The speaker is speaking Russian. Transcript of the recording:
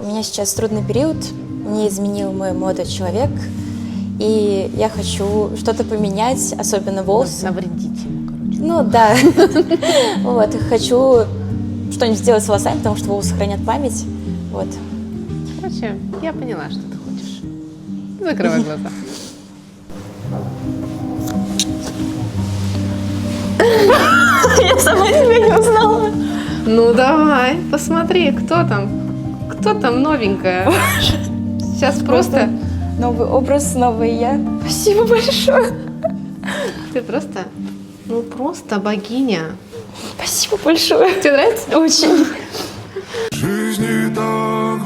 У меня сейчас трудный период, мне изменил мой молодой человек, и я хочу что-то поменять, особенно волосы. Навредить ему, короче. Ну да, вот, хочу что-нибудь сделать с волосами, потому что волосы хранят память, вот. Короче, я поняла, что ты хочешь. Закрывай глаза. Я сама себя не узнала. Ну давай, посмотри, кто там? Кто там новенькая? Сейчас просто... Новый образ, новый я. Спасибо большое. Ты просто... Ну просто богиня. Спасибо большое. Тебе нравится? Очень. В жизни так